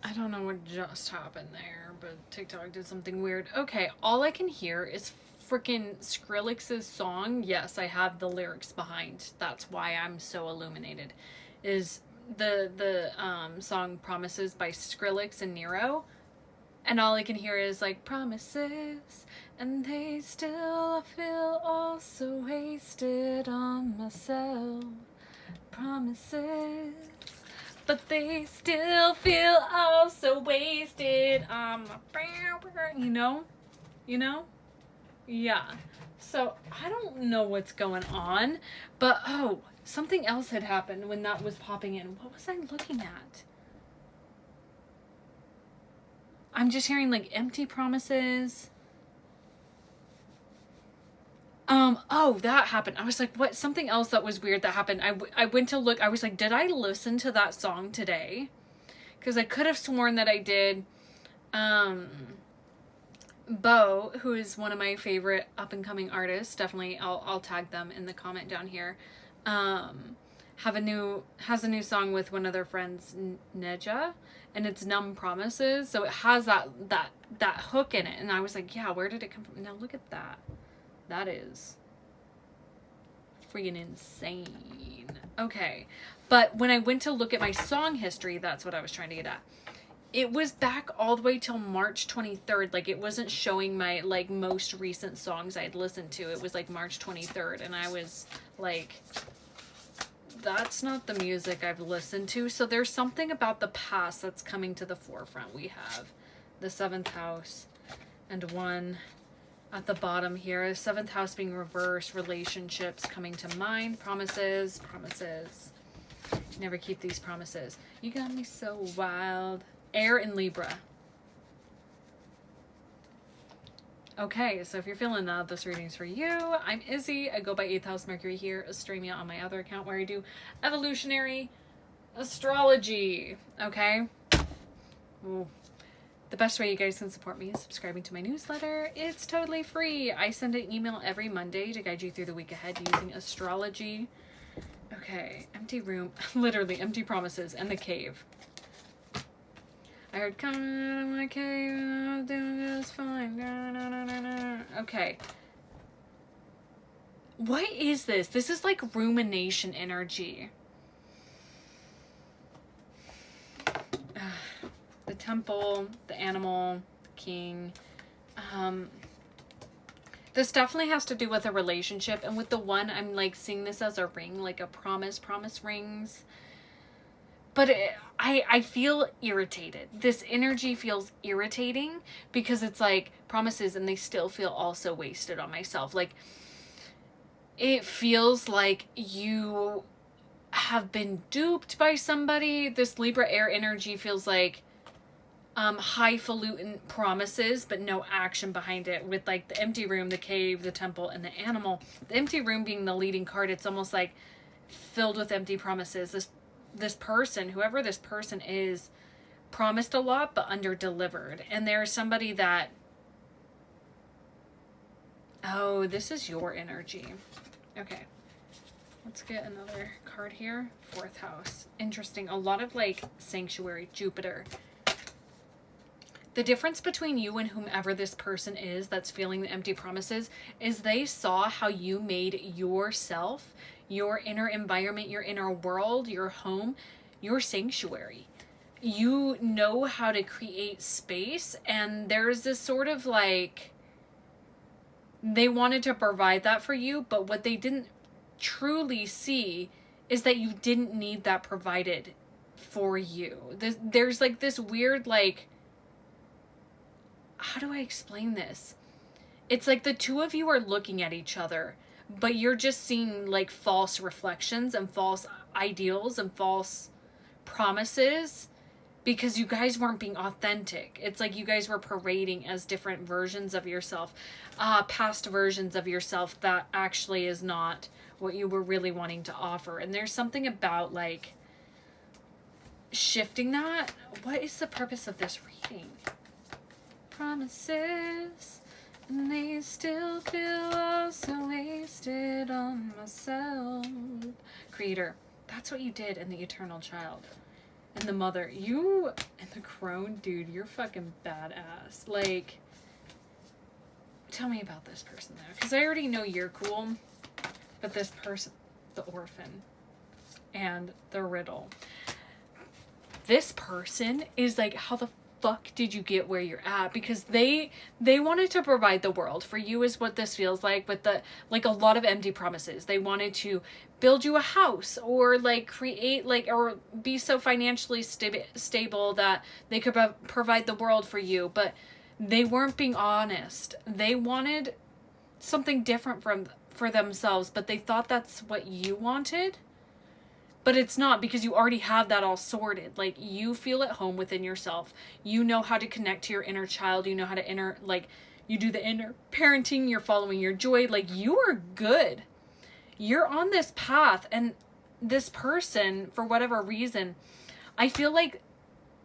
I don't know what just happened there, but TikTok did something weird. Okay, all I can hear is freaking Skrillex's song. Yes, I have the lyrics behind. That's why I'm so illuminated. Is the song Promises by Skrillex and Nero. And all I can hear is like promises, and they still feel all so wasted on myself. Promises, but they still feel all so wasted on my, you know, yeah. So I don't know what's going on, but oh, something else had happened when that was popping in. What was I looking at? I'm just hearing like empty promises. Oh, that happened. I was like, what? Something else that was weird that happened. I went to look. I was like, did I listen to that song today? Because I could have sworn that I did. Bo, who is one of my favorite up and coming artists, definitely I'll tag them in the comment down here. Has a new song with one of their friends, Neja, and it's Numb Promises. So it has that hook in it, and I was like, yeah, where did it come from? Now look at that. That is freaking insane. Okay, but when I went to look at my song history, that's what I was trying to get at. It was back all the way till March 23rd. Like, it wasn't showing my, like, most recent songs I'd listened to. It was, like, March 23rd. And I was, like, that's not the music I've listened to. So there's something about the past that's coming to the forefront. We have the 7th house and 1 at the bottom here. The 7th house being reversed. Relationships coming to mind. Promises. Never keep these promises. You got me so wild. Air and Libra. Okay, so if you're feeling that, this reading's for you. I'm Izzy. I go by 8th House Mercury here, Astremia on my other account where I do evolutionary astrology. Okay? Ooh. The best way you guys can support me is subscribing to my newsletter. It's totally free. I send an email every Monday to guide you through the week ahead using astrology. Okay, empty room. Literally, empty promises and the cave. I heard coming out of my cave and I was doing just fine. Okay. What is this? This is like rumination energy. The temple, the animal, the king. This definitely has to do with a relationship. And with the 1, I'm like seeing this as a ring, like a promise rings. But I feel irritated. This energy feels irritating because it's like promises and they still feel also wasted on myself. Like, it feels like you have been duped by somebody. This Libra air energy feels like highfalutin promises but no action behind it, with like the empty room, the cave, the temple, and the animal. The empty room being the leading card. It's almost like filled with empty promises. This person, whoever this person is, promised a lot but under-delivered. And there's somebody that... Oh, this is your energy. Okay. Let's get another card here. 4th house. Interesting. A lot of, like, sanctuary. Jupiter. The difference between you and whomever this person is that's feeling the empty promises is they saw how you made yourself, your inner environment, your inner world, your home, your sanctuary. You know how to create space, and there's this sort of like, they wanted to provide that for you, but what they didn't truly see is that you didn't need that provided for you. There's like this weird, like, how do I explain this? It's like the two of you are looking at each other, but you're just seeing like false reflections and false ideals and false promises because you guys weren't being authentic. It's like you guys were parading as different versions of yourself, past versions of yourself that actually is not what you were really wanting to offer. And there's something about like shifting that. What is the purpose of this reading? Promises, and they still feel all so wasted on myself. Creator, that's what you did in the Eternal Child. And the mother. You and the crone, dude, you're fucking badass. Like, tell me about this person though. Because I already know you're cool. But this person, the orphan and the riddle. This person is like, how the fuck did you get where you're at? Because they wanted to provide the world for you, is what this feels like, with the, like, a lot of empty promises. They wanted to build you a house, or like create, like, or be so financially stable that they could provide the world for you, but they weren't being honest. They wanted something different for themselves, but they thought that's what you wanted. But it's not, because you already have that all sorted. Like, you feel at home within yourself. You know how to connect to your inner child. You know how to you do the inner parenting. You're following your joy. Like, you are good. You're on this path. And this person, for whatever reason, I feel like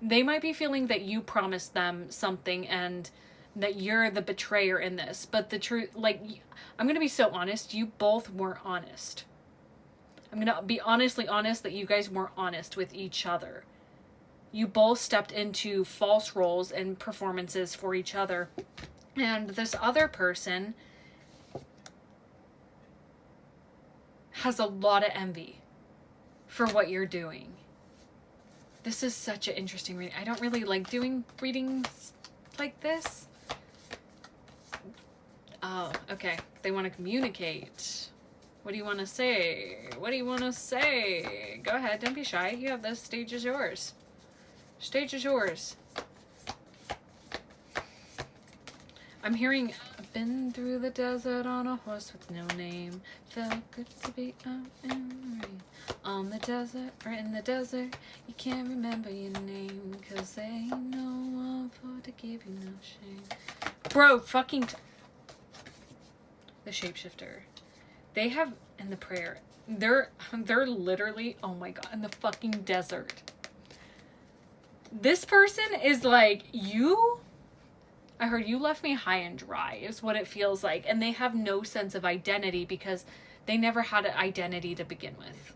they might be feeling that you promised them something and that you're the betrayer in this. But the truth, like, I'm going to be so honest. You both weren't honest. I'm going to be honestly honest that you guys weren't honest with each other. You both stepped into false roles and performances for each other. And this other person has a lot of envy for what you're doing. This is such an interesting reading. I don't really like doing readings like this. Oh, okay. They want to communicate. What do you want to say? What do you want to say? Go ahead. Don't be shy. You have this. Stage is yours. Stage is yours. I'm hearing, I've been through the desert on a horse with no name. Felt good to be out in the rain. On the desert, or in the desert, you can't remember your name. Cause there ain't no one for to give you no shame. Bro, fucking... The shapeshifter. They have, in the prayer, they're literally, oh my god, in the fucking desert. This person is like, I heard you left me high and dry, is what it feels like. And they have no sense of identity because they never had an identity to begin with.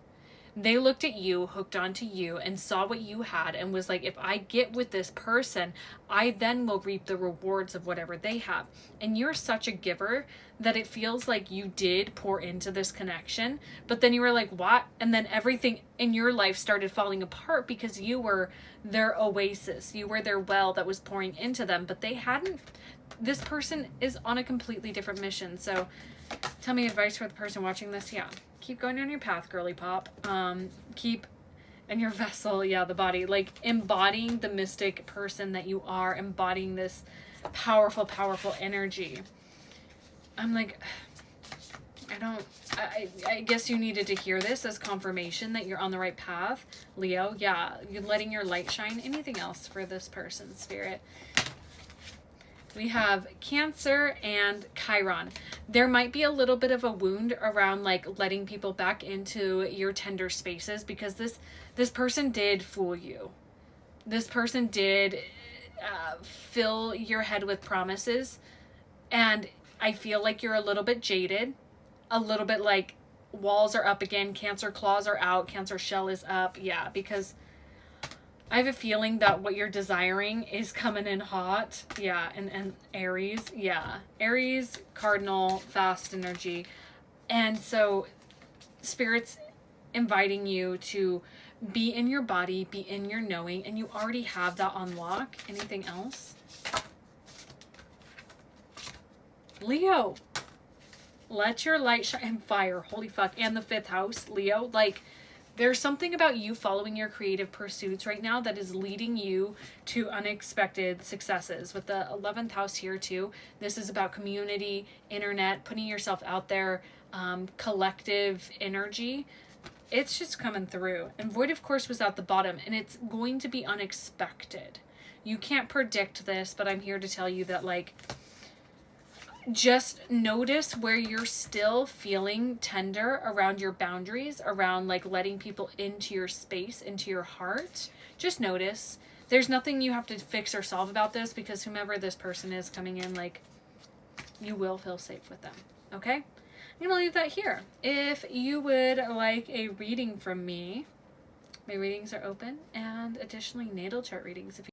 They looked at you, hooked onto you, and saw what you had and was like, if I get with this person, I then will reap the rewards of whatever they have. And you're such a giver that it feels like you did pour into this connection, but then you were like, what? And then everything in your life started falling apart because you were their oasis. You were their well that was pouring into them, but they hadn't. This person is on a completely different mission. So tell me advice for the person watching this. Yeah. Keep going on your path, girly pop. Keep in your vessel, yeah, the body, like embodying the mystic person that you are, embodying this powerful, powerful energy. I'm like, I guess you needed to hear this as confirmation that you're on the right path. Leo, yeah, you're letting your light shine. Anything else for this person, Spirit? We have Cancer and Chiron. There might be a little bit of a wound around like letting people back into your tender spaces because this person did fool you. This person did fill your head with promises, and I feel like you're a little bit jaded, a little bit like walls are up again, Cancer claws are out, Cancer shell is up. Yeah, because I have a feeling that what you're desiring is coming in hot. Yeah, and Aries. Yeah, Aries, cardinal, fast energy. And so Spirit's inviting you to be in your body, be in your knowing, and you already have that on lock. Anything else? Leo, let your light shine. Fire, holy fuck. And the 5th house, Leo, like, there's something about you following your creative pursuits right now that is leading you to unexpected successes. With the 11th house here too, this is about community, internet, putting yourself out there, collective energy. It's just coming through. And Void, of course, was at the bottom, and it's going to be unexpected. You can't predict this, but I'm here to tell you that, like, just notice where you're still feeling tender around your boundaries, around like letting people into your space, into your heart. Just notice. There's nothing you have to fix or solve about this because whomever this person is coming in, like, you will feel safe with them. Okay? I'm going to leave that here. If you would like a reading from me, My readings are open, and additionally natal chart readings if